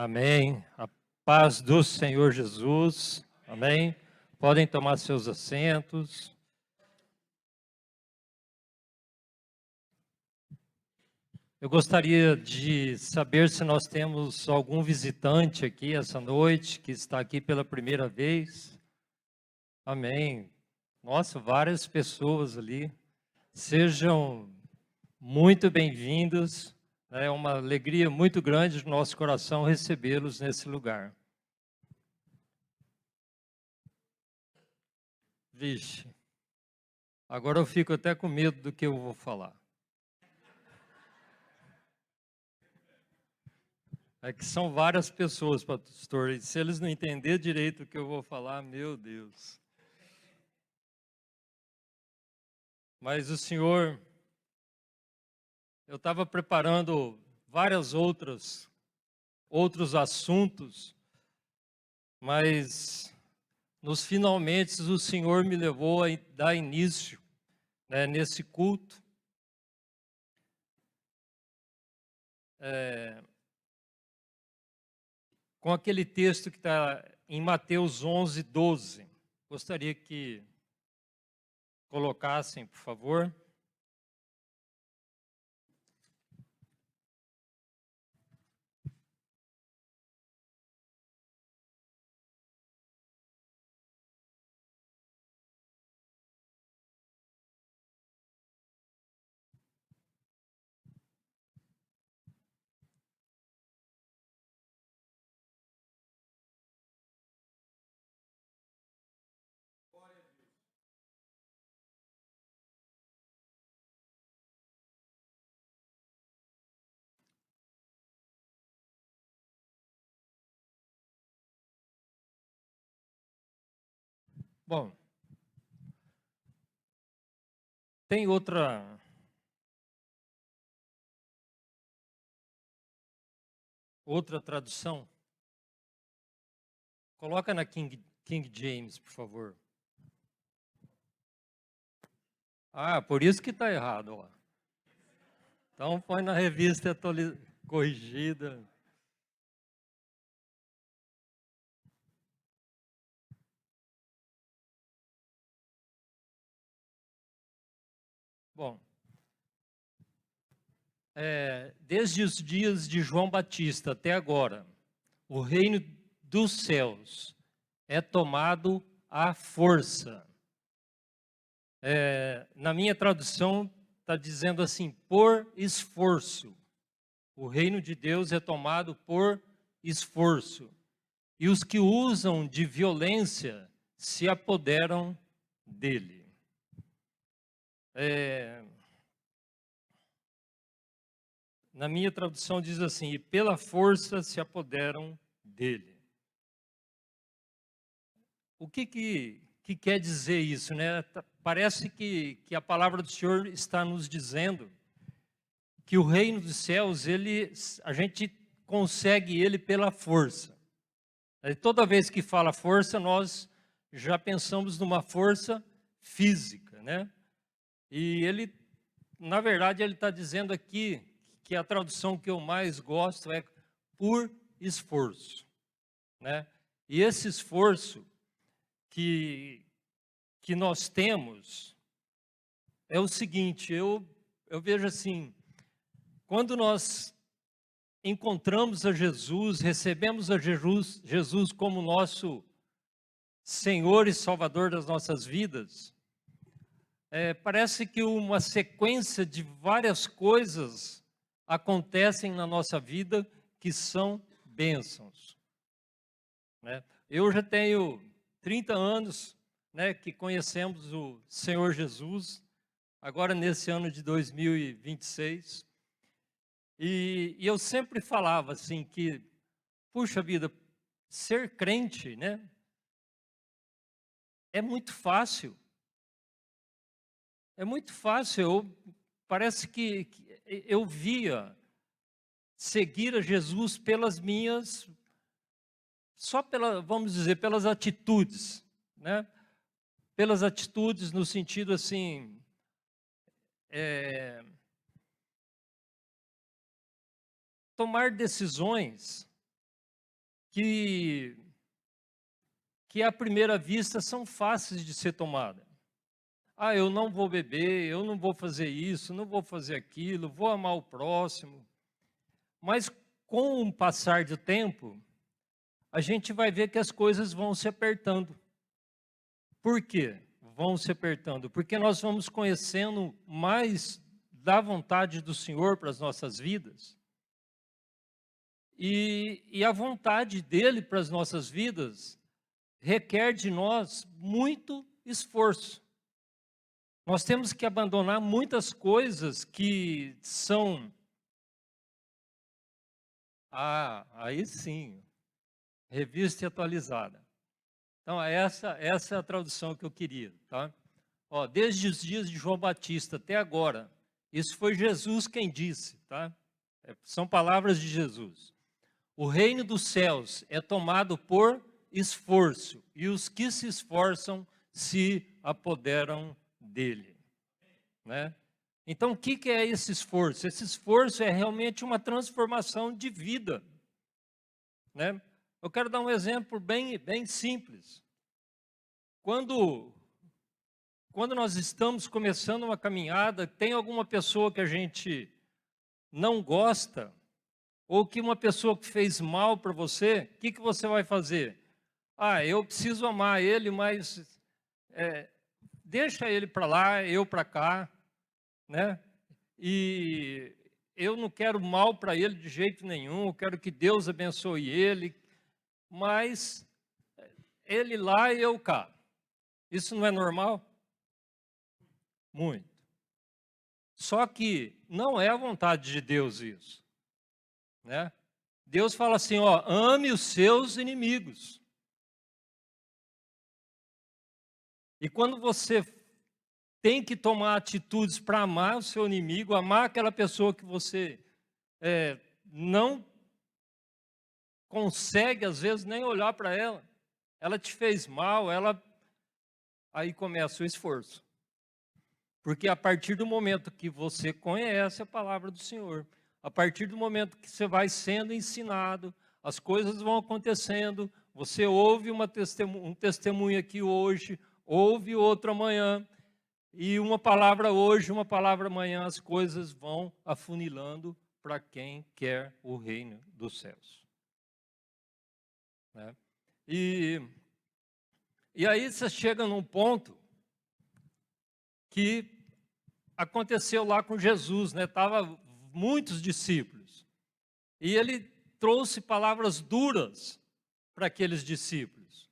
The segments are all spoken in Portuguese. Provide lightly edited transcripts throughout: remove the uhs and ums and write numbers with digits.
Amém. A paz do Senhor Jesus. Amém. Podem tomar seus assentos. Eu gostaria de saber se nós temos algum visitante aqui essa noite, que está aqui pela primeira vez. Amém. Nossa, várias pessoas ali. Sejam muito bem-vindos. É uma alegria muito grande no nosso coração recebê-los nesse lugar. Vixe, agora eu fico até com medo do que eu vou falar. É que são várias pessoas, pastor, e se eles não entenderem direito o que eu vou falar, meu Deus. Mas o senhor, eu estava preparando vários outros assuntos, mas nos finalmente o senhor me levou a dar início, né, nesse culto. Com aquele texto que está em Mateus 11:12. Gostaria que colocassem, por favor. Bom, tem outra tradução? Coloca na King James, por favor. Ah, por isso que está errado, ó. Então põe na revista corrigida. Bom, desde os dias de João Batista até agora, o reino dos céus é tomado à força. Na minha tradução está dizendo assim, por esforço. O reino de Deus é tomado por esforço. E os que usam de violência se apoderam dele. Na minha tradução diz assim, e pela força se apoderam dele. O que quer dizer isso, né? Parece que a palavra do Senhor está nos dizendo que o reino dos céus, a gente consegue ele pela força. Toda vez que fala força, nós já pensamos numa força física, né? E ele, na verdade, ele está dizendo aqui que a tradução que eu mais gosto é por esforço, né? E esse esforço que nós temos é o seguinte, eu vejo assim, quando nós encontramos a Jesus, recebemos a Jesus como nosso Senhor e Salvador das nossas vidas, parece que uma sequência de várias coisas acontecem na nossa vida que são bênçãos, né? Eu já tenho 30 anos, né, que conhecemos o Senhor Jesus, agora nesse ano de 2026, e eu sempre falava assim que, puxa vida, ser crente, né, é muito fácil. É muito fácil, parece que eu via seguir a Jesus vamos dizer, pelas atitudes, né? Pelas atitudes no sentido assim, tomar decisões que à primeira vista são fáceis de ser tomadas. Ah, eu não vou beber, eu não vou fazer isso, não vou fazer aquilo, vou amar o próximo. Mas com o passar do tempo, a gente vai ver que as coisas vão se apertando. Por quê? Vão se apertando? Porque nós vamos conhecendo mais da vontade do Senhor para as nossas vidas. E a vontade dele para as nossas vidas requer de nós muito esforço. Nós temos que abandonar muitas coisas que são... aí sim, revista e atualizada. Então, essa é a tradução que eu queria, tá? Ó, desde os dias de João Batista até agora, isso foi Jesus quem disse, tá? São palavras de Jesus. O reino dos céus é tomado por esforço, e os que se esforçam se apoderam dele, né? Então, o que é esse esforço? Esse esforço é realmente uma transformação de vida, né? Eu quero dar um exemplo bem simples. Quando nós estamos começando uma caminhada, tem alguma pessoa que a gente não gosta, ou que uma pessoa que fez mal para você, o que você vai fazer? Ah, eu preciso amar ele, mas deixa ele para lá, eu para cá, né? E eu não quero mal para ele de jeito nenhum, eu quero que Deus abençoe ele, mas ele lá e eu cá. Isso não é normal? Muito. Só que não é a vontade de Deus isso, né? Deus fala assim, ó, ame os seus inimigos. E quando você tem que tomar atitudes para amar o seu inimigo, amar aquela pessoa que você não consegue, às vezes, nem olhar para ela. Ela te fez mal, aí começa o esforço. Porque a partir do momento que você conhece a palavra do Senhor, a partir do momento que você vai sendo ensinado, as coisas vão acontecendo, você ouve um testemunho aqui hoje, ouve outro amanhã, e uma palavra hoje, uma palavra amanhã, as coisas vão afunilando para quem quer o reino dos céus, né? E aí você chega num ponto que aconteceu lá com Jesus, né? Tava muitos discípulos, e ele trouxe palavras duras para aqueles discípulos,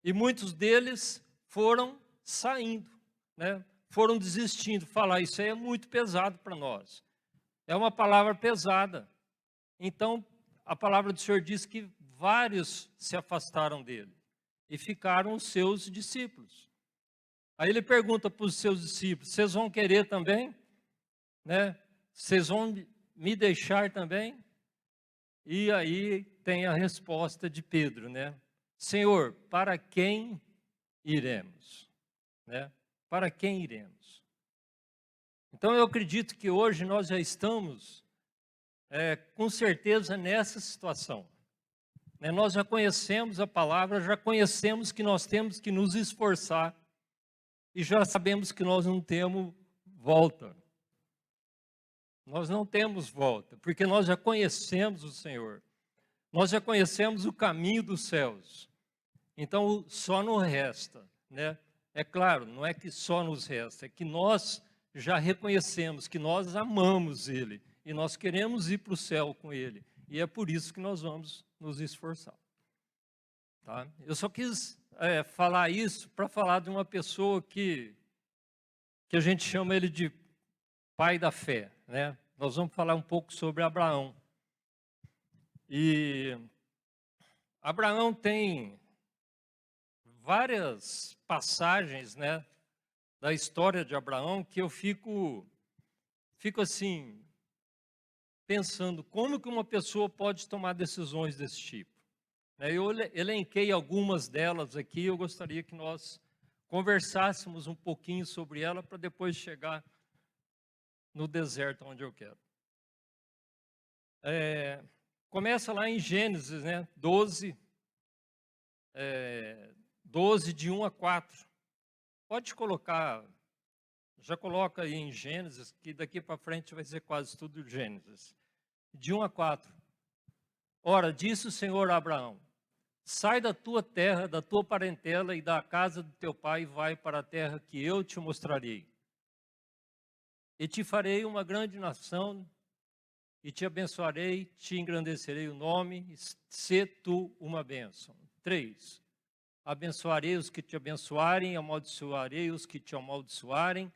e muitos deles foram saindo, né? Foram desistindo, falar, isso aí é muito pesado para nós, é uma palavra pesada. Então, a palavra do Senhor diz que vários se afastaram dele, e ficaram os seus discípulos. Aí ele pergunta para os seus discípulos, vocês vão querer também? Né? Vocês vão me deixar também? E aí tem a resposta de Pedro, né? Senhor, para quem iremos? Né? Para quem iremos? Então eu acredito que hoje nós já estamos, com certeza, nessa situação. Né? Nós já conhecemos a palavra, já conhecemos que nós temos que nos esforçar, e já sabemos que nós não temos volta. Nós não temos volta, porque nós já conhecemos o Senhor. Nós já conhecemos o caminho dos céus. Então, só nos resta, né? É claro, não é que só nos resta, é que nós já reconhecemos que nós amamos Ele e nós queremos ir para o céu com Ele. E é por isso que nós vamos nos esforçar. Tá? Eu só quis falar isso para falar de uma pessoa que a gente chama ele de pai da fé, né? Nós vamos falar um pouco sobre Abraão. E Abraão tem várias passagens, né, da história de Abraão que eu fico assim, pensando como que uma pessoa pode tomar decisões desse tipo. Eu elenquei algumas delas aqui, eu gostaria que nós conversássemos um pouquinho sobre ela para depois chegar no deserto onde eu quero. Começa lá em Gênesis, né? 12, 12, de 1 a 4. Pode colocar, já coloca aí em Gênesis, que daqui para frente vai ser quase tudo Gênesis. De 1 a 4. Ora, disse o Senhor a Abraão: sai da tua terra, da tua parentela e da casa do teu pai e vai para a terra que eu te mostrarei. E te farei uma grande nação, e te abençoarei, te engrandecerei o nome, e sê tu uma bênção. 3. Abençoarei os que te abençoarem, amaldiçoarei os que te amaldiçoarem.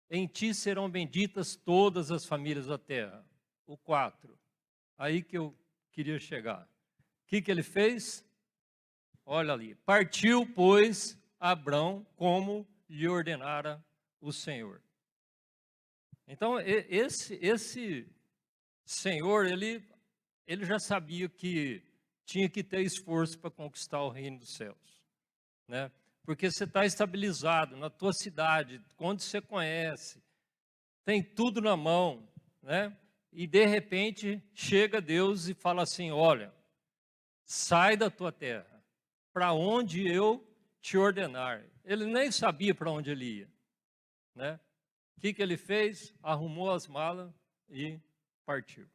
Em ti serão benditas todas as famílias da terra. O 4. Aí que eu queria chegar. O que ele fez? Olha ali. Partiu, pois, Abrão como lhe ordenara o Senhor. Então, esse Senhor, ele já sabia que tinha que ter esforço para conquistar o reino dos céus, né? Porque você está estabilizado na tua cidade, onde você conhece, tem tudo na mão, né? E de repente chega Deus e fala assim: olha, sai da tua terra, para onde eu te ordenar. Ele nem sabia para onde ele ia, né? O que ele fez? Arrumou as malas e partiu.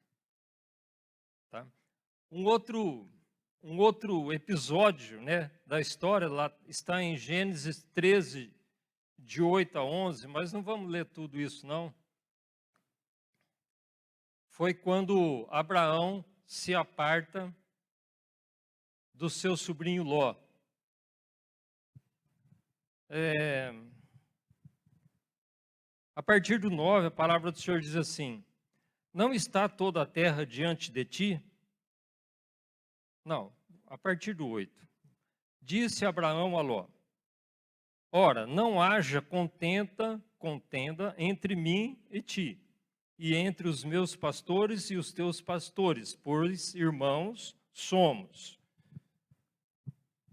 Tá? Um outro episódio, né, da história lá está em Gênesis 13, de 8 a 11, mas não vamos ler tudo isso, não. Foi quando Abraão se aparta do seu sobrinho Ló. A partir do 9, a palavra do Senhor diz assim: não está toda a terra diante de ti? Não, a partir do 8. Disse Abraão a Ló: ora, não haja contenda entre mim e ti, e entre os meus pastores e os teus pastores, pois irmãos somos.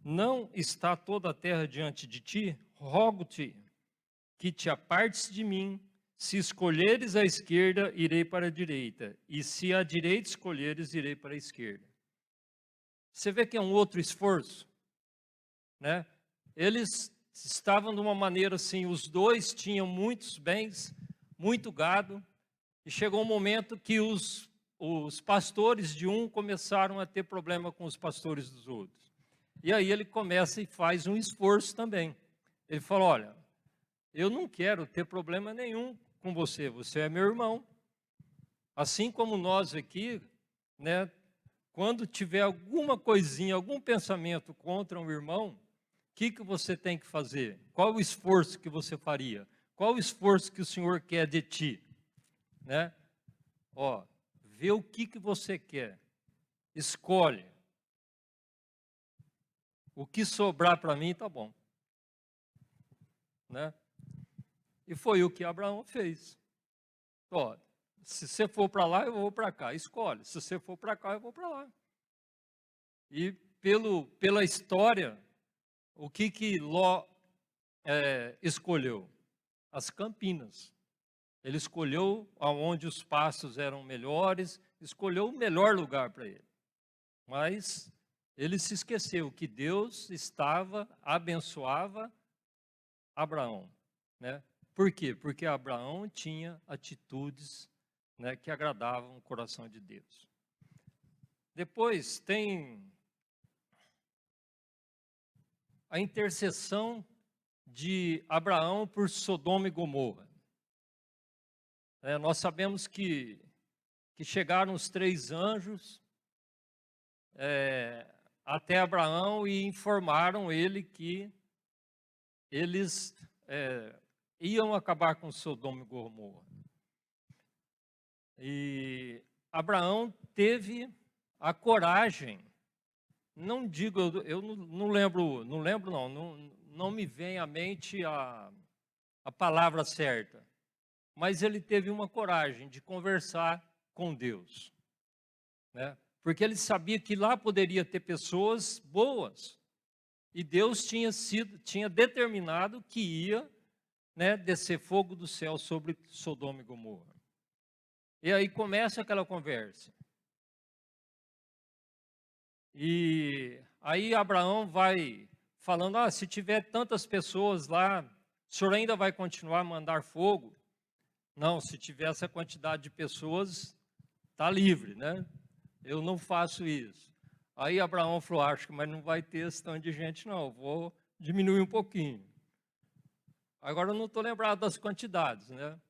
Não está toda a terra diante de ti? Rogo-te que te apartes de mim. Se escolheres a esquerda, irei para a direita, e se a direita escolheres, irei para a esquerda. Você vê que é um outro esforço, né? Eles estavam de uma maneira assim, os dois tinham muitos bens, muito gado, e chegou um momento que os pastores de um começaram a ter problema com os pastores dos outros. E aí ele começa e faz um esforço também. Ele fala: olha, eu não quero ter problema nenhum com você, você é meu irmão. Assim como nós aqui, né, quando tiver alguma coisinha, algum pensamento contra um irmão, o que você tem que fazer? Qual o esforço que você faria? Qual o esforço que o Senhor quer de ti? Né? Ó, vê o que você quer, escolhe. O que sobrar para mim tá bom, né? E foi o que Abraão fez. Ó, se você for para lá, eu vou para cá. Escolhe. Se você for para cá, eu vou para lá. E pela história, o que Ló escolheu? As campinas. Ele escolheu aonde os pastos eram melhores, escolheu o melhor lugar para ele. Mas ele se esqueceu que Deus abençoava Abraão, né? Por quê? Porque Abraão tinha atitudes, né, que agradavam o coração de Deus. Depois tem a intercessão de Abraão por Sodoma e Gomorra. Nós sabemos que chegaram os 3 anjos até Abraão e informaram ele que eles iam acabar com Sodoma e Gomorra. E Abraão teve a coragem, não digo, eu não lembro, não me vem à mente a palavra certa, mas ele teve uma coragem de conversar com Deus, né? Porque ele sabia que lá poderia ter pessoas boas, e Deus tinha determinado que ia, né, descer fogo do céu sobre Sodoma e Gomorra. E aí começa aquela conversa. E aí Abraão vai falando, se tiver tantas pessoas lá, o senhor ainda vai continuar a mandar fogo? Não, se tiver essa quantidade de pessoas, está livre, né? Eu não faço isso. Aí Abraão falou, acho que mas não vai ter esse tanto de gente não, vou diminuir um pouquinho. Agora eu não estou lembrado das quantidades, né?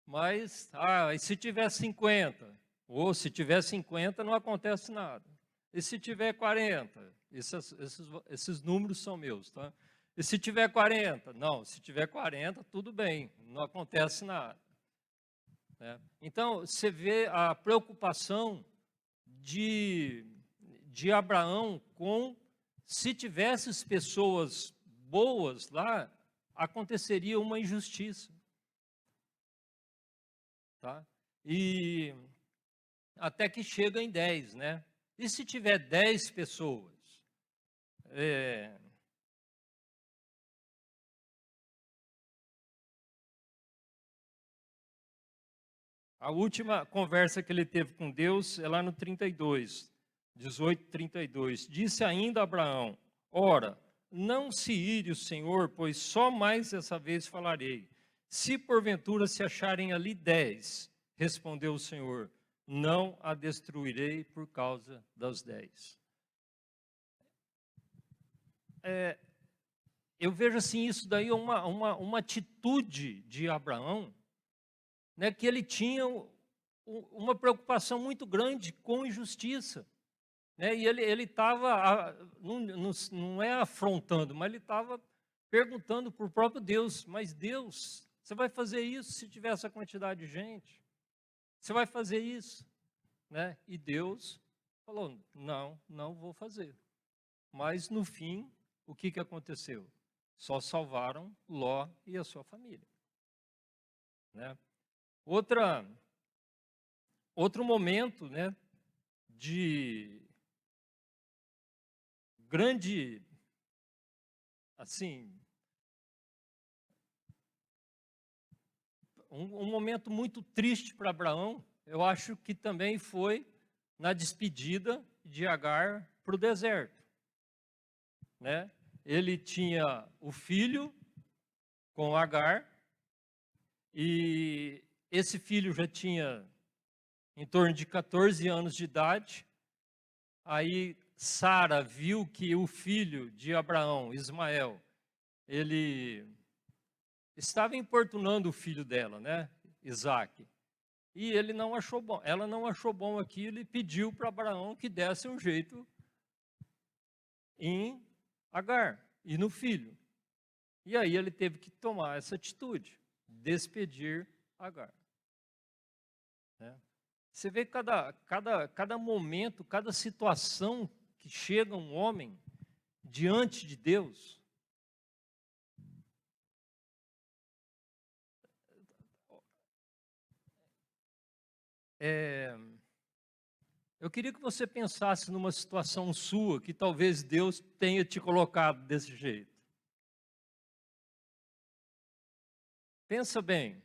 Mas, e se tiver 50? Ou se tiver 50 não acontece nada. E se tiver 40? Esses números são meus, tá? E se tiver 40? Não, se tiver 40, tudo bem, não acontece nada. Né? Então, você vê a preocupação de Abraão com, se tivesse pessoas boas lá, aconteceria uma injustiça. Tá? E até que chega em 10, né? E se tiver 10 pessoas? A última conversa que ele teve com Deus é lá no 32, 18, 32. Disse ainda Abraão, ora, não se ire o Senhor, pois só mais essa vez falarei. Se porventura se acharem ali 10, respondeu o Senhor, não a destruirei por causa das 10. Eu vejo assim, isso daí é uma atitude de Abraão, né, que ele tinha uma preocupação muito grande com injustiça. Né, e ele estava, não é afrontando, mas ele estava perguntando para o próprio Deus, mas Deus, você vai fazer isso se tiver essa quantidade de gente? Você vai fazer isso? Né? E Deus falou, não vou fazer. Mas no fim, o que aconteceu? Só salvaram Ló e a sua família. Né? Outro momento, né, de grande, assim, um momento muito triste para Abraão, eu acho que também foi na despedida de Agar para o deserto. Né? Ele tinha o filho com Agar, e esse filho já tinha em torno de 14 anos de idade. Aí Sara viu que o filho de Abraão, Ismael, ele estava importunando o filho dela, né, Isaac. E ele não achou bom, ela não achou bom aquilo e pediu para Abraão que desse um jeito em Agar e no filho. E aí ele teve que tomar essa atitude, despedir Agar. Né? Você vê cada momento, cada situação que chega um homem diante de Deus, eu queria que você pensasse numa situação sua que talvez Deus tenha te colocado desse jeito. Pensa bem.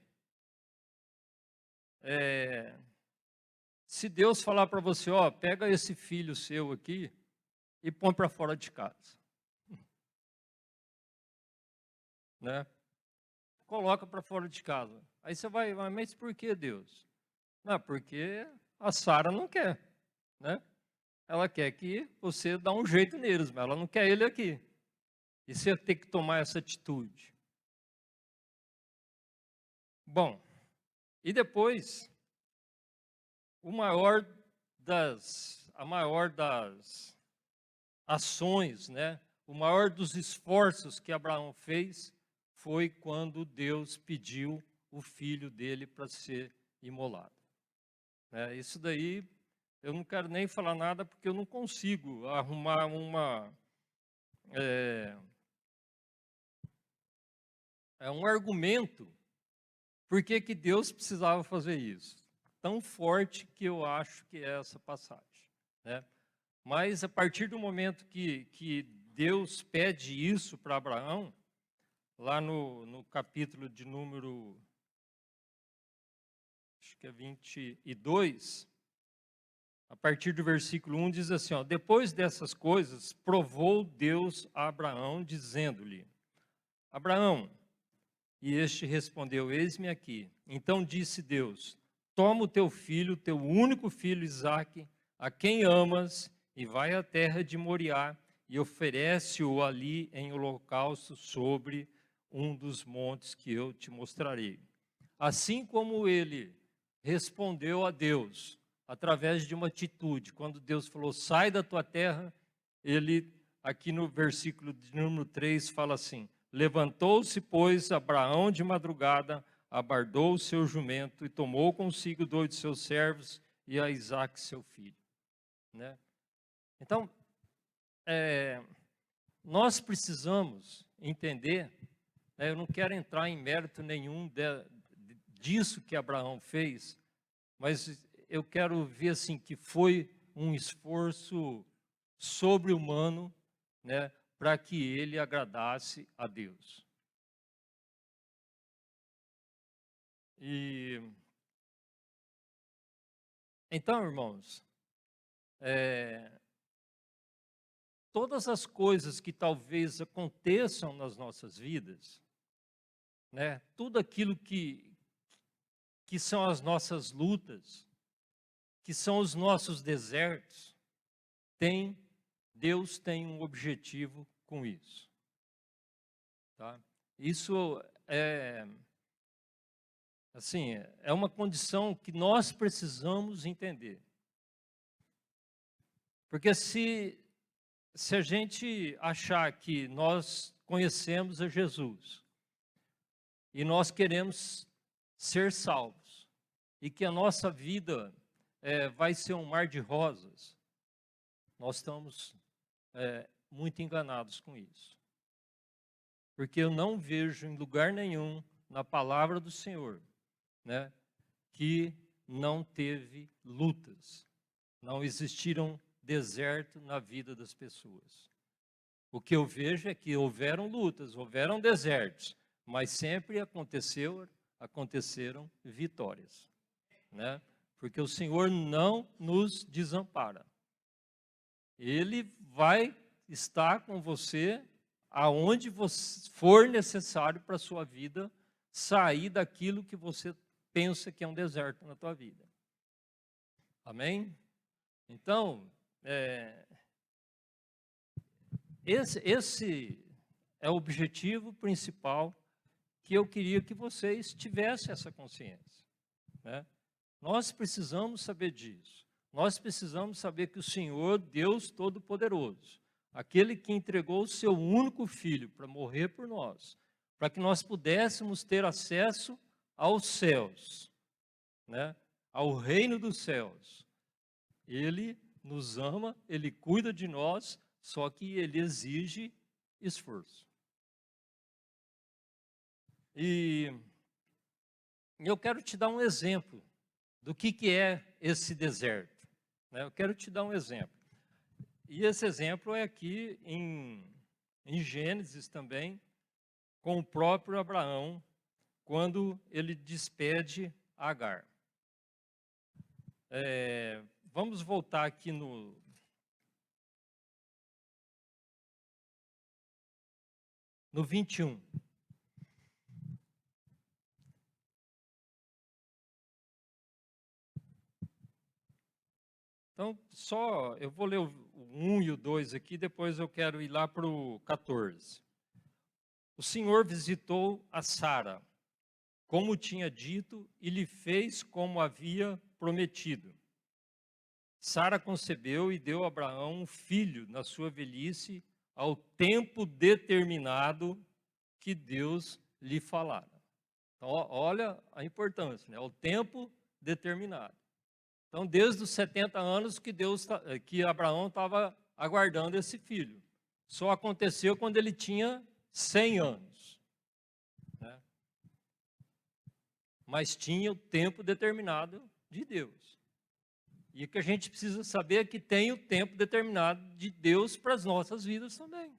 Se Deus falar para você, pega esse filho seu aqui e põe para fora de casa. Né? Coloca para fora de casa. Aí você vai, mas por que Deus? Não, porque a Sara não quer, né? Ela quer que você dá um jeito neles, mas ela não quer ele aqui. E você tem que tomar essa atitude. Bom, e depois, a maior das ações, né? O maior dos esforços que Abraão fez foi quando Deus pediu o filho dele para ser imolado. Isso daí, eu não quero nem falar nada porque eu não consigo arrumar um argumento por que Deus precisava fazer isso. Tão forte que eu acho que é essa passagem. Né? Mas a partir do momento que Deus pede isso para Abraão, lá no capítulo de número, acho que é 22, a partir do versículo 1, diz assim, ó, depois dessas coisas, provou Deus a Abraão, dizendo-lhe, Abraão, e este respondeu, eis-me aqui. Então disse Deus, toma o teu filho, teu único filho Isaque, a quem amas, e vai à terra de Moriá, e oferece-o ali em holocausto sobre um dos montes que eu te mostrarei. Assim como ele respondeu a Deus, através de uma atitude, quando Deus falou, sai da tua terra, ele, aqui no versículo de número 3, fala assim, levantou-se, pois, Abraão de madrugada, abardou o seu jumento e tomou consigo 2 de seus servos e a Isaque, seu filho. Né? Então, nós precisamos entender, né, eu não quero entrar em mérito nenhum disso que Abraão fez, mas eu quero ver assim que foi um esforço sobre-humano, né, para que ele agradasse a Deus. E então, irmãos, todas as coisas que talvez aconteçam nas nossas vidas, né, tudo aquilo que são as nossas lutas, que são os nossos desertos, Deus tem um objetivo com isso. Tá? Isso assim, é uma condição que nós precisamos entender. Porque se a gente achar que nós conhecemos a Jesus e nós queremos ser salvos e que a nossa vida vai ser um mar de rosas, nós estamos muito enganados com isso. Porque eu não vejo em lugar nenhum na palavra do Senhor, né, que não teve lutas, não existiram deserto na vida das pessoas. O que eu vejo é que houveram lutas, houveram desertos, mas sempre aconteceram vitórias, né? Porque o Senhor não nos desampara. Ele vai estar com você aonde for necessário para a sua vida sair daquilo que você pensa que é um deserto na tua vida. Amém? Então, esse é o objetivo principal que eu queria que vocês tivessem essa consciência. Né? Nós precisamos saber disso. Nós precisamos saber que o Senhor, Deus Todo-Poderoso, aquele que entregou o seu único filho para morrer por nós, para que nós pudéssemos ter acesso aos céus, né? Ao reino dos céus. Ele nos ama, Ele cuida de nós, só que Ele exige esforço. E eu quero te dar um exemplo do que é esse deserto. Né? Eu quero te dar um exemplo. E esse exemplo é aqui em Gênesis também, com o próprio Abraão, quando ele despede Agar. Vamos voltar aqui no no 21. Então, eu vou ler o 1 e o 2 aqui, depois eu quero ir lá para o 14. O Senhor visitou a Sara, como tinha dito, e lhe fez como havia prometido. Sara concebeu e deu a Abraão um filho na sua velhice, ao tempo determinado que Deus lhe falara. Então, olha a importância, né? Ao tempo determinado. Então, desde os 70 anos que Abraão estava aguardando esse filho. Só aconteceu quando ele tinha 100 anos. Né? Mas tinha o tempo determinado de Deus. E o que a gente precisa saber é que tem o tempo determinado de Deus para as nossas vidas também.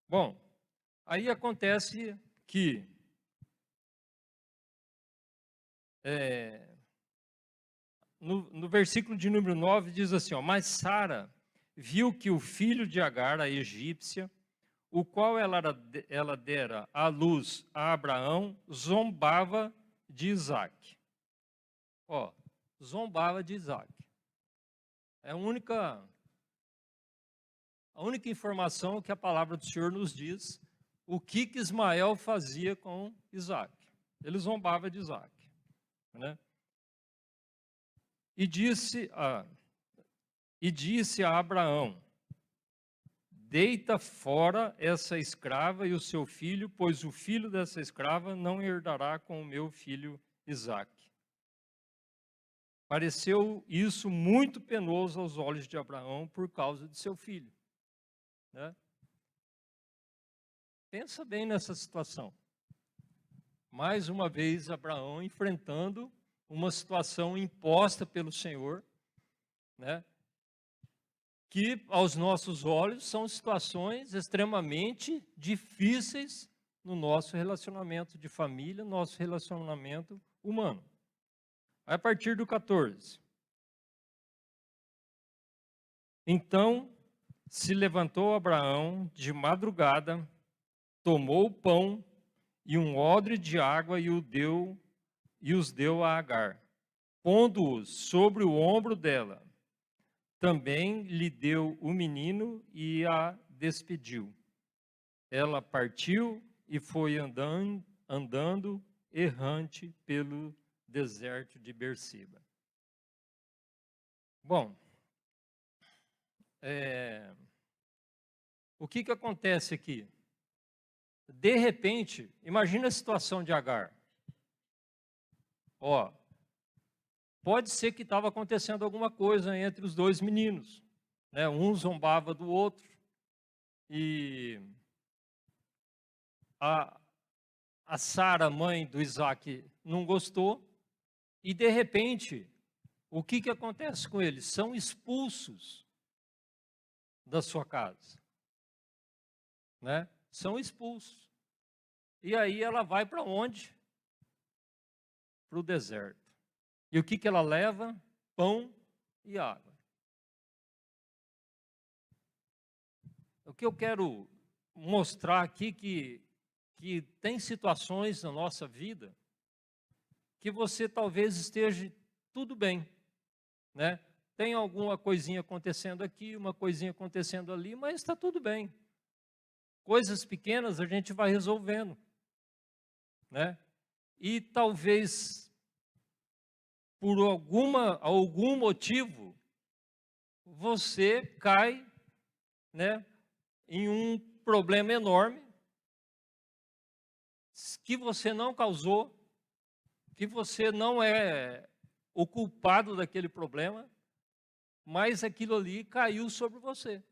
Bom, aí acontece que no versículo de número 9 diz assim, ó, mas Sara viu que o filho de Agar, a egípcia, o qual ela dera à luz a Abraão, zombava de Isaque. Ó, zombava de Isaque. É a única informação que a palavra do Senhor nos diz, o que Ismael fazia com Isaque. Ele zombava de Isaque, né? E disse a Abraão, deita fora essa escrava e o seu filho, pois o filho dessa escrava não herdará com o meu filho Isaque. Pareceu isso muito penoso aos olhos de Abraão por causa de seu filho, né? Pensa bem nessa situação. Mais uma vez, Abraão enfrentando uma situação imposta pelo Senhor, né? Que aos nossos olhos são situações extremamente difíceis no nosso relacionamento de família, nosso relacionamento humano. A partir do 14. Então se levantou Abraão de madrugada, tomou o pão e um odre de água e os deu a Agar, pondo-os sobre o ombro dela. Também lhe deu o menino e a despediu. Ela partiu e foi andando errante pelo deserto de Berseba. Bom, o que acontece aqui? De repente, imagina a situação de Agar. Ó, pode ser que estava acontecendo alguma coisa entre os dois meninos, né? Um zombava do outro e a Sara, mãe do Isaque, não gostou e de repente, o que acontece com eles? São expulsos da sua casa, né? São expulsos. E aí ela vai para onde? Para o deserto. E o que ela leva? Pão e água. O que eu quero mostrar aqui que tem situações na nossa vida que você talvez esteja tudo bem, né? Tem alguma coisinha acontecendo aqui, uma coisinha acontecendo ali, mas está tudo bem. Coisas pequenas a gente vai resolvendo, né? E talvez por algum motivo você cai, né, em um problema enorme que você não causou, que você não é o culpado daquele problema, mas aquilo ali caiu sobre você.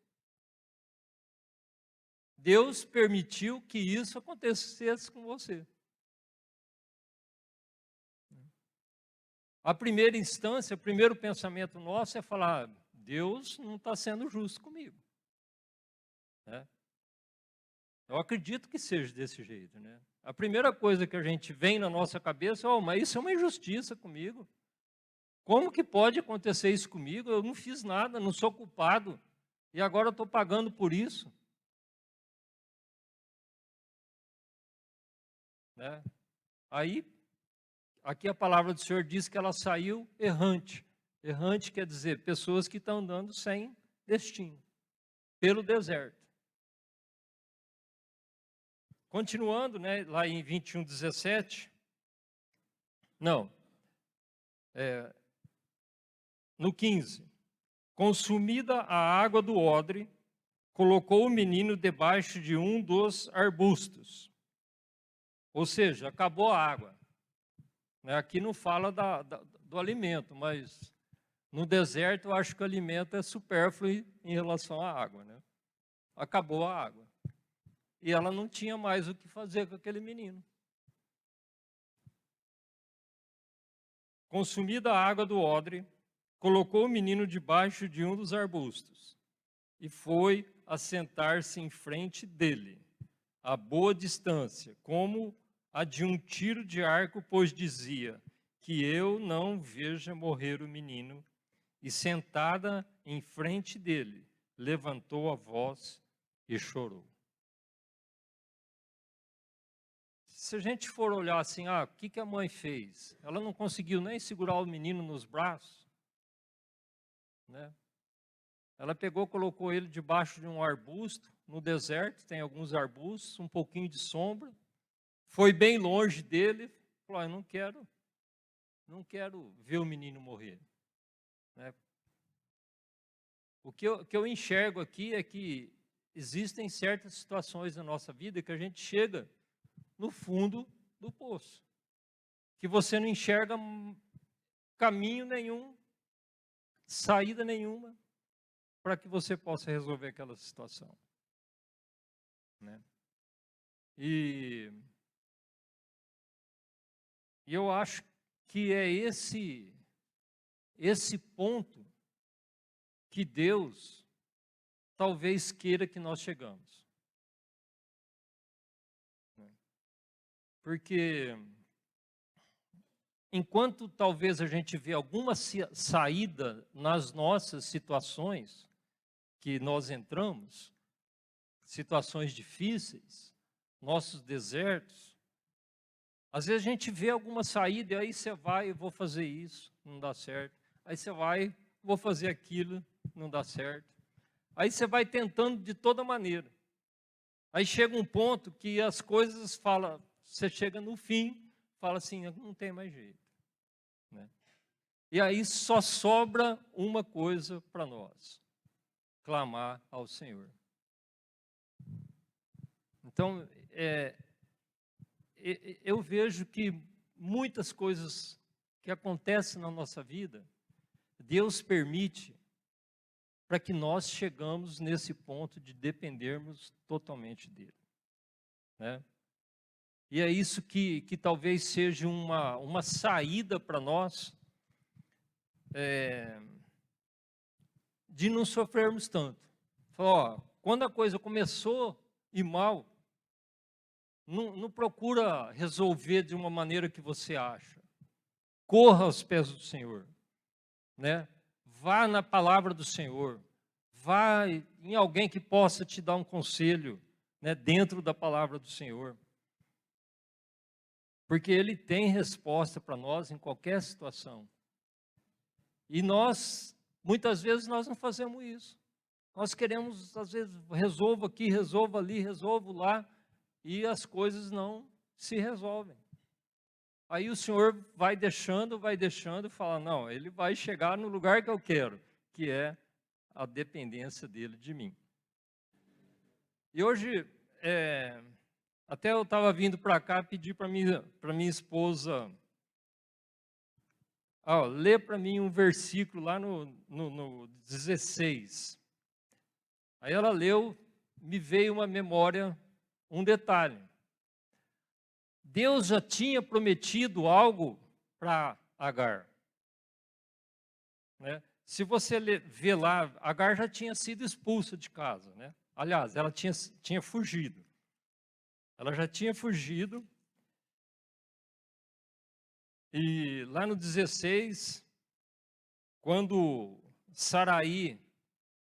Deus permitiu que isso acontecesse com você. A primeira instância, o primeiro pensamento nosso é falar, Deus não está sendo justo comigo, né? Eu acredito que seja desse jeito, né? A primeira coisa que a gente vem na nossa cabeça é, mas isso é uma injustiça comigo. Como que pode acontecer isso comigo? Eu não fiz nada, não sou culpado, e agora eu estou pagando por isso, né? Aí, aqui a palavra do Senhor diz que ela saiu errante. Errante quer dizer pessoas que estão andando sem destino, pelo deserto. Continuando, né, lá em 21:17, no 15, consumida a água do odre, colocou o menino debaixo de um dos arbustos. Ou seja, acabou a água. Aqui não fala do alimento, mas no deserto eu acho que o alimento é supérfluo em relação à água, né? Acabou a água. E ela não tinha mais o que fazer com aquele menino. Consumida a água do odre, colocou o menino debaixo de um dos arbustos e foi assentar-se em frente dele, a boa distância, como a de um tiro de arco, pois dizia, que eu não veja morrer o menino. E sentada em frente dele, levantou a voz e chorou. Se a gente for olhar assim, o que a mãe fez? Ela não conseguiu nem segurar o menino nos braços, né? Ela pegou, colocou ele debaixo de um arbusto, no deserto, tem alguns arbustos, um pouquinho de sombra, foi bem longe dele, falou, eu não quero ver o menino morrer, né? O que eu enxergo aqui é que existem certas situações na nossa vida que a gente chega no fundo do poço, que você não enxerga caminho nenhum, saída nenhuma, para que você possa resolver aquela situação, né? E eu acho que é esse ponto que Deus talvez queira que nós chegamos. Porque enquanto talvez a gente vê alguma saída nas nossas situações que nós entramos, situações difíceis, nossos desertos, às vezes a gente vê alguma saída e aí você vai, eu vou fazer isso, não dá certo. Aí você vai, vou fazer aquilo, não dá certo. Aí você vai tentando de toda maneira. Aí chega um ponto que as coisas você chega no fim, fala assim, não tem mais jeito, né? E aí só sobra uma coisa para nós: clamar ao Senhor. Então, eu vejo que muitas coisas que acontecem na nossa vida, Deus permite para que nós chegamos nesse ponto de dependermos totalmente dele, né? E é isso que talvez seja uma saída para nós, de não sofrermos tanto. Quando a coisa começou ir mal, não procura resolver de uma maneira que você acha. Corra aos pés do Senhor, né? Vá na palavra do Senhor. Vá em alguém que possa te dar um conselho, né, dentro da palavra do Senhor. Porque Ele tem resposta para nós em qualquer situação. E muitas vezes, nós não fazemos isso. Nós queremos, às vezes, resolvo aqui, resolvo ali, resolvo lá, e as coisas não se resolvem. Aí o Senhor vai deixando, e fala, não, Ele vai chegar no lugar que eu quero, que é a dependência dEle de mim. E hoje, até eu estava vindo para cá, pedir para minha esposa, lê para mim um versículo lá no 16. Aí ela leu, me veio uma memória, um detalhe. Deus já tinha prometido algo para Agar, né? Se você ver lá, Agar já tinha sido expulsa de casa, né? Aliás, ela tinha fugido. Ela já tinha fugido. E lá no 16, quando Sarai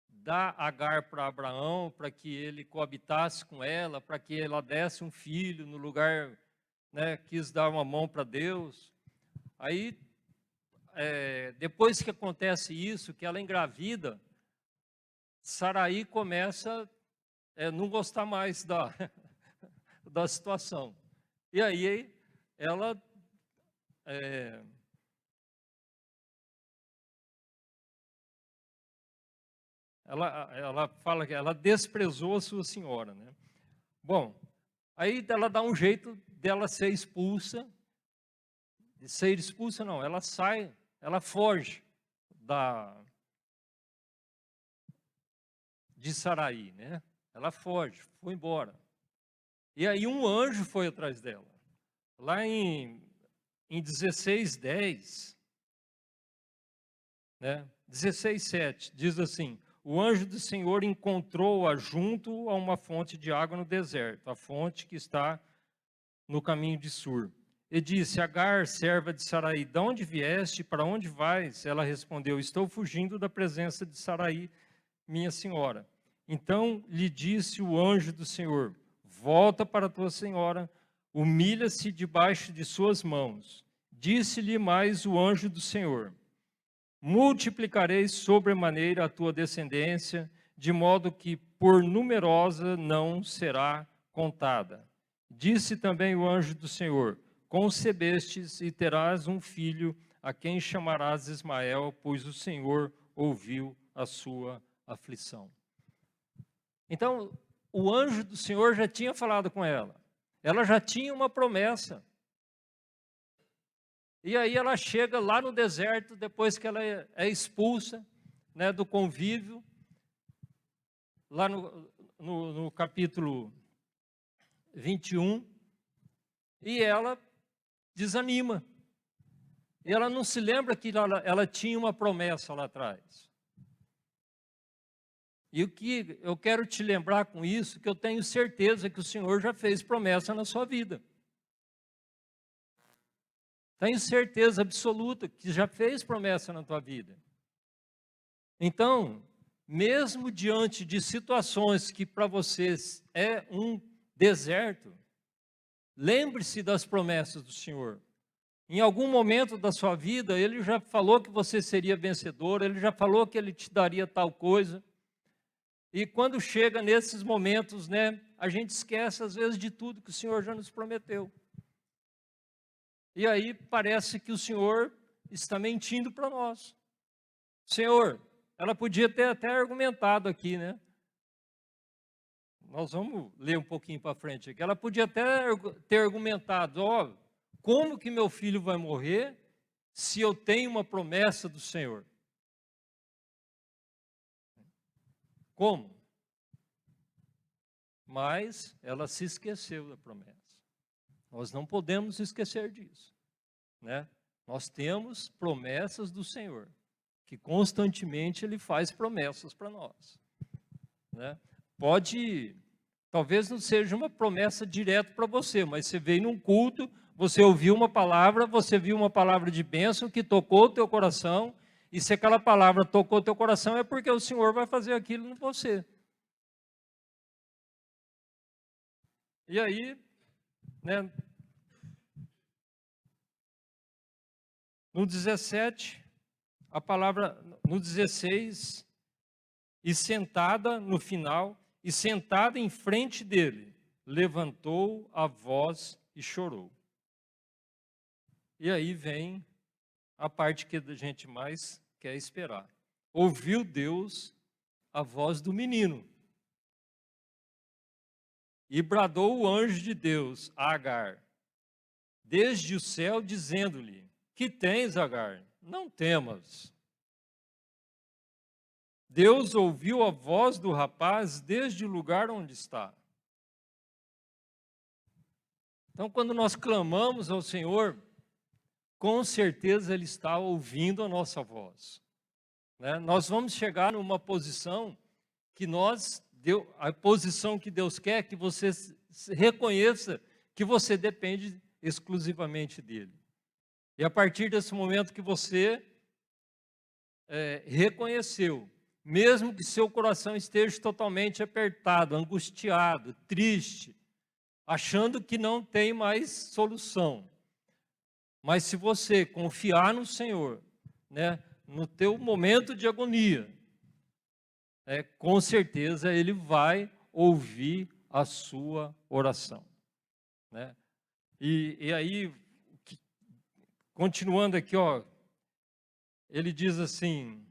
dá Agar para Abraão, para que ele coabitasse com ela, para que ela desse um filho no lugar, né, quis dar uma mão para Deus. Aí, depois que acontece isso, que ela engravida, Sarai começa a não gostar mais da situação. E aí ela ela fala que ela desprezou a sua senhora, né? Bom, aí ela dá um jeito dela ser expulsa. Não, ela sai, ela foge de Sarai, né? Ela foge, foi embora. E aí um anjo foi atrás dela. Lá em 16:10, né? 16:7, diz assim: o anjo do Senhor encontrou-a junto a uma fonte de água no deserto, a fonte que está no caminho de Sur. e disse: Agar, serva de Sarai, de onde vieste, para onde vais? Ela respondeu: estou fugindo da presença de Sarai, minha senhora. Então lhe disse o anjo do Senhor: volta para tua senhora, humilha-se debaixo de suas mãos. Disse-lhe mais o anjo do Senhor: multiplicarei sobremaneira a tua descendência, de modo que por numerosa não será contada. Disse também o anjo do Senhor: concebestes e terás um filho, a quem chamarás Ismael, pois o Senhor ouviu a sua aflição. Então, o anjo do Senhor já tinha falado com ela. Ela já tinha uma promessa. E aí ela chega lá no deserto, depois que ela é expulsa, né, do convívio, lá no capítulo 21, e ela desanima. E ela não se lembra que ela tinha uma promessa lá atrás. E o que eu quero te lembrar com isso, que eu tenho certeza que o Senhor já fez promessa na sua vida. Tenho certeza absoluta que já fez promessa na tua vida. Então, mesmo diante de situações que para vocês é um deserto, lembre-se das promessas do Senhor. Em algum momento da sua vida, Ele já falou que você seria vencedor, Ele já falou que Ele te daria tal coisa. E quando chega nesses momentos, né, a gente esquece às vezes de tudo que o Senhor já nos prometeu. E aí parece que o Senhor está mentindo para nós. Senhor, ela podia ter até argumentado aqui, né? Nós vamos ler um pouquinho para frente aqui. Ela podia até ter argumentado: ó, como que meu filho vai morrer se eu tenho uma promessa do Senhor? Como? Mas ela se esqueceu da promessa. Nós não podemos esquecer disso, né? Nós temos promessas do Senhor, que constantemente Ele faz promessas para nós, né? Talvez não seja uma promessa direta para você, mas você veio num culto, você ouviu uma palavra, você viu uma palavra de bênção que tocou o teu coração, e se aquela palavra tocou o teu coração, é porque o Senhor vai fazer aquilo em você. E aí, né, no 17, a palavra, no 16, e sentada no final, e sentada em frente dele, levantou a voz e chorou. E aí vem a parte que a gente mais quer esperar. Ouviu Deus a voz do menino, e bradou o anjo de Deus a Agar, desde o céu, dizendo-lhe: que tens, Agar? Não temas. Deus ouviu a voz do rapaz desde o lugar onde está. Então, quando nós clamamos ao Senhor, com certeza Ele está ouvindo a nossa voz, né? Nós vamos chegar numa posição que a posição que Deus quer que você reconheça que você depende exclusivamente dEle. E a partir desse momento que você reconheceu, mesmo que seu coração esteja totalmente apertado, angustiado, triste, achando que não tem mais solução, mas se você confiar no Senhor, né, no teu momento de agonia, com certeza Ele vai ouvir a sua oração, né? E aí, continuando aqui, ó, ele diz assim: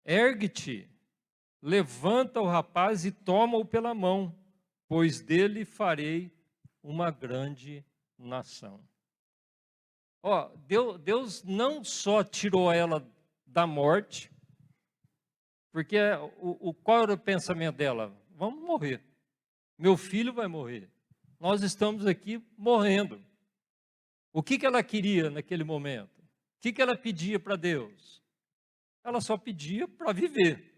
ergue-te, levanta o rapaz e toma-o pela mão, pois dele farei uma grande nação. Ó, Deus não só tirou ela da morte, porque qual era o pensamento dela? Vamos morrer. Meu filho vai morrer. Nós estamos aqui morrendo. O que ela queria naquele momento? O que ela pedia para Deus? Ela só pedia para viver,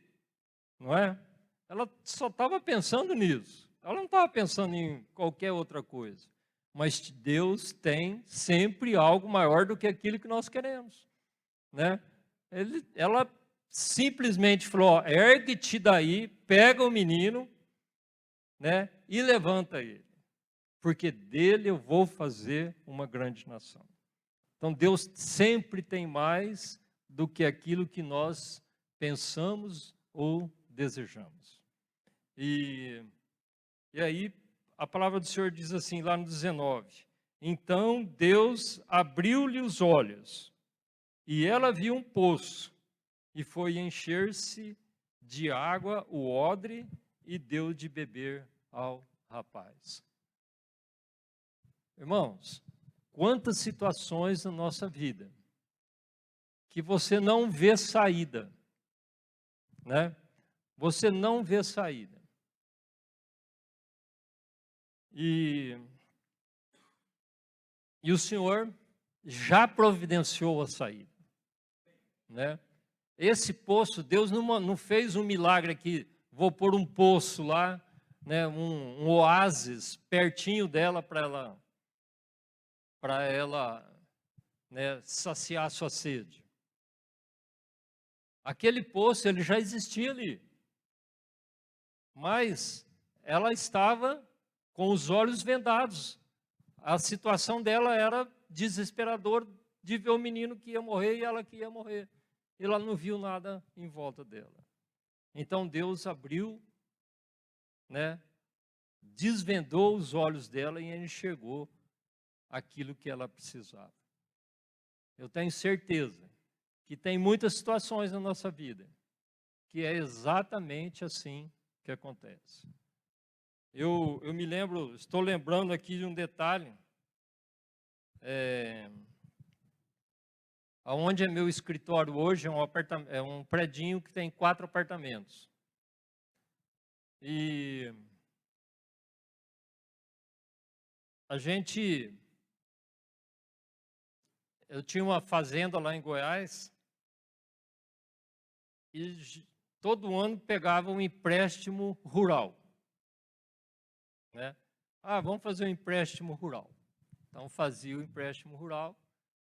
não é? Ela só estava pensando nisso. Ela não estava pensando em qualquer outra coisa. mas Deus tem sempre algo maior do que aquilo que nós queremos, né? Ela simplesmente falou, ó, ergue-te daí, pega o menino, né, e levanta ele, porque dele eu vou fazer uma grande nação. Então Deus sempre tem mais do que aquilo que nós pensamos ou desejamos. E aí a palavra do Senhor diz assim, lá no 19, então Deus abriu-lhe os olhos, e ela viu um poço, e foi encher-se de água o odre, e deu de beber ao rapaz. Irmãos, quantas situações na nossa vida que você não vê saída, né? Você não vê saída. E o Senhor já providenciou a saída, né? Esse poço, Deus não fez um milagre aqui, vou pôr um poço lá, né, um oásis pertinho dela para ela, né, saciar a sua sede. Aquele poço, ele já existia ali, mas ela estava com os olhos vendados. A situação dela era desesperadora de ver o menino que ia morrer e ela que ia morrer. Ela não viu nada em volta dela. Então Deus abriu, né, desvendou os olhos dela e enxergou aquilo que ela precisava. Eu tenho certeza que tem muitas situações na nossa vida que é exatamente assim que acontece. Eu me lembro, estou lembrando aqui de um detalhe, aonde é meu escritório hoje, é um predinho que tem 4 apartamentos. E eu tinha uma fazenda lá em Goiás e todo ano pegava um empréstimo rural, né? Ah, vamos fazer um empréstimo rural. Então fazia o empréstimo rural,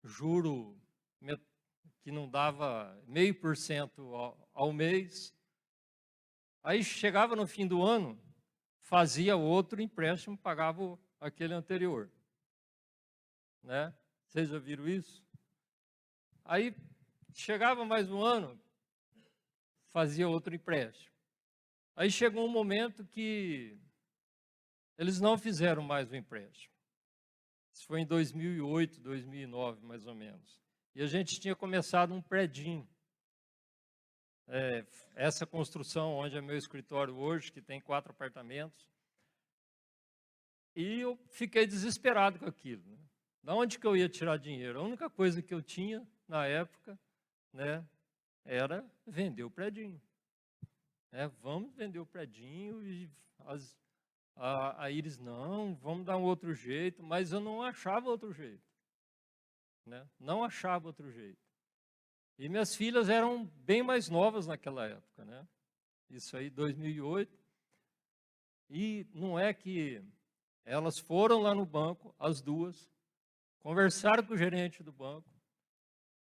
juro que não dava 0,5% ao mês. Aí chegava no fim do ano, fazia outro empréstimo, pagava aquele anterior, né? Vocês já viram isso? Aí chegava mais um ano, fazia outro empréstimo. Aí chegou um momento que eles não fizeram mais o empréstimo. Isso foi em 2008, 2009, mais ou menos. E a gente tinha começado um predinho. Essa construção onde é meu escritório hoje, que tem 4 apartamentos. E eu fiquei desesperado com aquilo, né? Da onde que eu ia tirar dinheiro? A única coisa que eu tinha na época, né, era vender o predinho. Vamos vender o predinho e a Iris, não, vamos dar um outro jeito, mas eu não achava outro jeito, né? Não achava outro jeito. E minhas filhas eram bem mais novas naquela época, né? Isso aí, 2008. E não é que elas foram lá no banco, as duas, conversaram com o gerente do banco,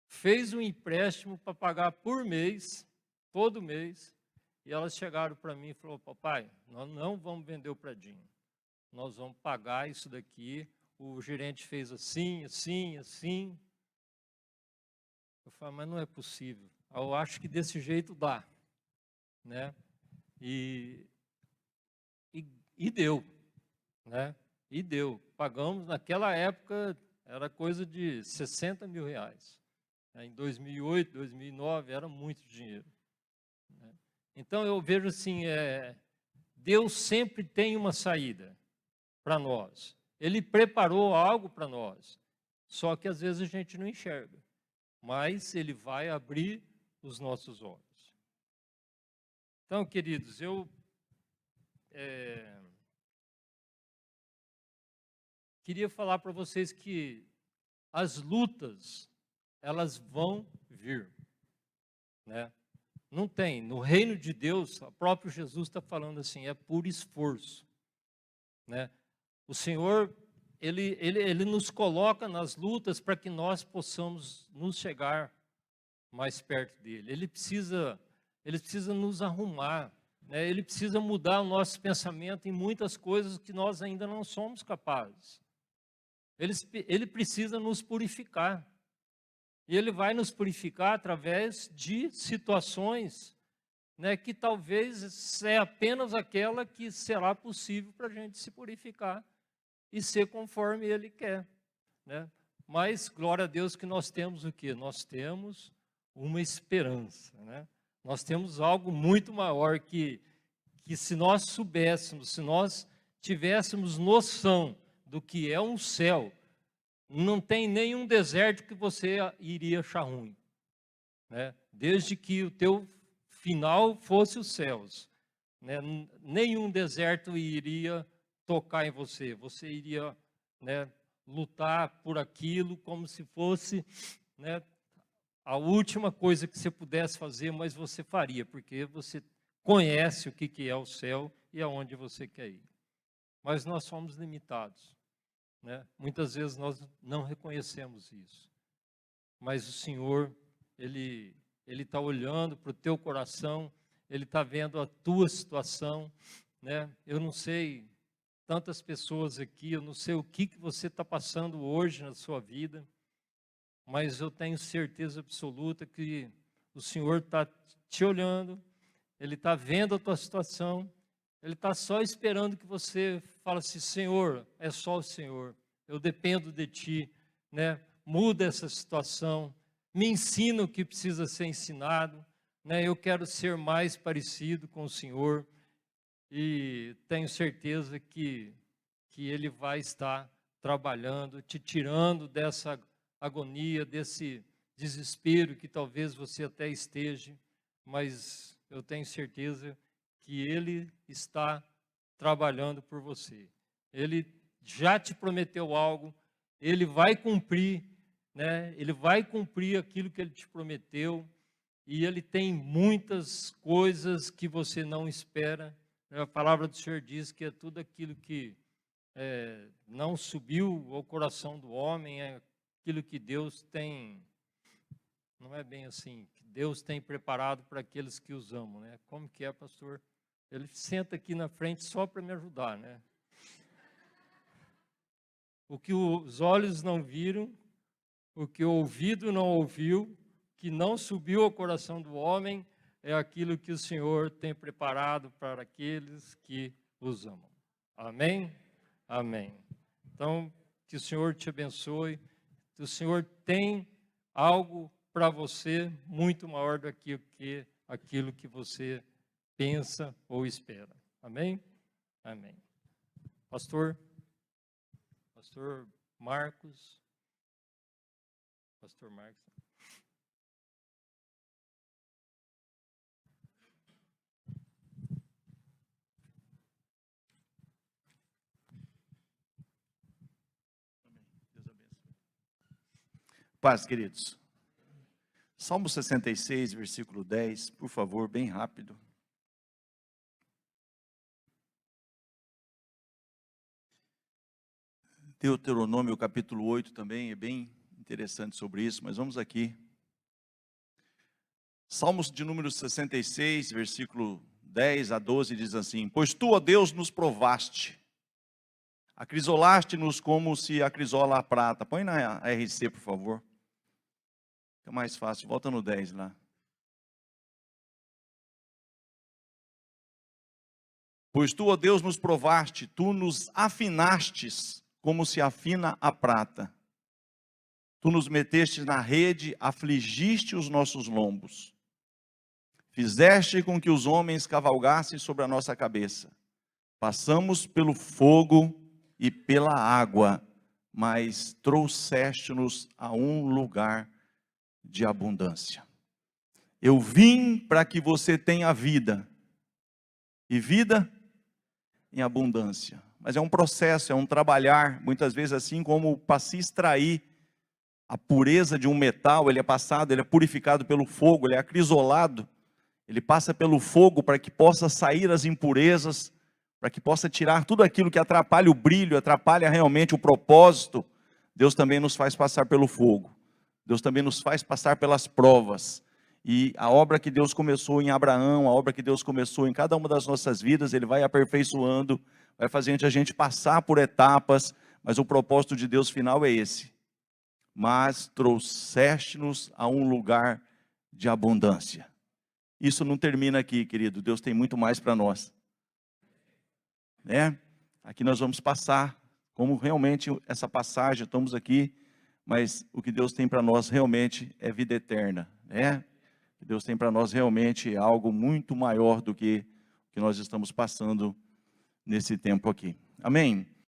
fez um empréstimo para pagar por mês, todo mês, e elas chegaram para mim e falaram, papai, nós não vamos vender o predinho, nós vamos pagar isso daqui, o gerente fez assim, assim, assim. Eu falei, mas não é possível, eu acho que desse jeito dá, né? E deu, né? E deu. Pagamos, naquela época, era coisa de R$60 mil. Em 2008, 2009, era muito dinheiro, né? Então, eu vejo assim, Deus sempre tem uma saída para nós. Ele preparou algo para nós, só que às vezes a gente não enxerga. Mas Ele vai abrir os nossos olhos. Então, queridos, eu queria falar para vocês que as lutas, elas vão vir, né? Não tem. No reino de Deus, o próprio Jesus está falando assim, é por esforço, né? O Senhor, ele nos coloca nas lutas para que nós possamos nos chegar mais perto dele. Ele precisa nos arrumar, né? Ele precisa mudar o nosso pensamento em muitas coisas que nós ainda não somos capazes. Ele precisa nos purificar. E ele vai nos purificar através de situações, né, que talvez é apenas aquela que será possível para a gente se purificar e ser conforme ele quer, né? Mas, glória a Deus que nós temos o quê? Nós temos uma esperança, né? Nós temos algo muito maior que se nós soubéssemos, se nós tivéssemos noção do que é um céu, não tem nenhum deserto que você iria achar ruim, né? Desde que o teu final fosse os céus, né? Nenhum deserto iria tocar em você. Você iria, né, lutar por aquilo como se fosse, né, a última coisa que você pudesse fazer, mas você faria, porque você conhece o que é o céu e aonde você quer ir. Mas nós somos limitados, né? Muitas vezes nós não reconhecemos isso. Mas o Senhor, Ele está olhando para o teu coração, Ele está vendo a tua situação, né? Eu não sei, tantas pessoas aqui, eu não sei o que você está passando hoje na sua vida, mas eu tenho certeza absoluta que o Senhor está te olhando, Ele está vendo a tua situação, Ele está só esperando que você fale assim: Senhor, é só o Senhor, eu dependo de Ti, né? Muda essa situação, me ensina o que precisa ser ensinado, né? Eu quero ser mais parecido com o Senhor e tenho certeza que Ele vai estar trabalhando, te tirando dessa agonia, desse desespero que talvez você até esteja, mas eu tenho certeza que Ele está trabalhando por você. Ele já te prometeu algo, Ele vai cumprir, né? Ele vai cumprir aquilo que Ele te prometeu, e Ele tem muitas coisas que você não espera. A palavra do Senhor diz que é tudo aquilo que não subiu ao coração do homem, é aquilo que Deus tem, não é bem assim, que Deus tem preparado para aqueles que os amam, né? Como que é, pastor? Ele senta aqui na frente só para me ajudar, né? O que os olhos não viram, o que o ouvido não ouviu, que não subiu ao coração do homem, é aquilo que o Senhor tem preparado para aqueles que os amam. Amém? Amém. Então, que o Senhor te abençoe, que o Senhor tem algo para você muito maior do que aquilo que você pensa ou espera. Amém? Amém. Pastor Marcos. Pastor Marcos. Deus abençoe. Paz, queridos. Salmo 66, versículo 10, por favor, bem rápido. Deuteronômio, capítulo 8, também é bem interessante sobre isso, mas vamos aqui. Salmos de número 66, versículo 10 a 12, diz assim: Pois tu, ó Deus, nos provaste, acrisolaste-nos como se acrisola a prata. Põe na RC, por favor. É mais fácil, volta no 10 lá. Pois tu, ó Deus, nos provaste, tu nos afinastes como se afina a prata. Tu nos meteste na rede, afligiste os nossos lombos. Fizeste com que os homens cavalgassem sobre a nossa cabeça. Passamos pelo fogo e pela água, mas trouxeste-nos a um lugar de abundância. Eu vim para que você tenha vida, e vida em abundância. Mas é um processo, é um trabalhar, muitas vezes assim como para se extrair a pureza de um metal, ele é passado, ele é purificado pelo fogo, ele é acrisolado, ele passa pelo fogo para que possa sair as impurezas, para que possa tirar tudo aquilo que atrapalha o brilho, atrapalha realmente o propósito, Deus também nos faz passar pelo fogo. Deus também nos faz passar pelas provas. E a obra que Deus começou em Abraão, a obra que Deus começou em cada uma das nossas vidas, Ele vai aperfeiçoando, vai fazendo a gente passar por etapas, mas o propósito de Deus final é esse. Mas trouxeste-nos a um lugar de abundância. Isso não termina aqui, querido. Deus tem muito mais para nós. Né? Aqui nós vamos passar, como realmente essa passagem, estamos aqui, mas o que Deus tem para nós realmente é vida eterna, né? O que Deus tem para nós realmente é algo muito maior do que nós estamos passando nesse tempo aqui. Amém?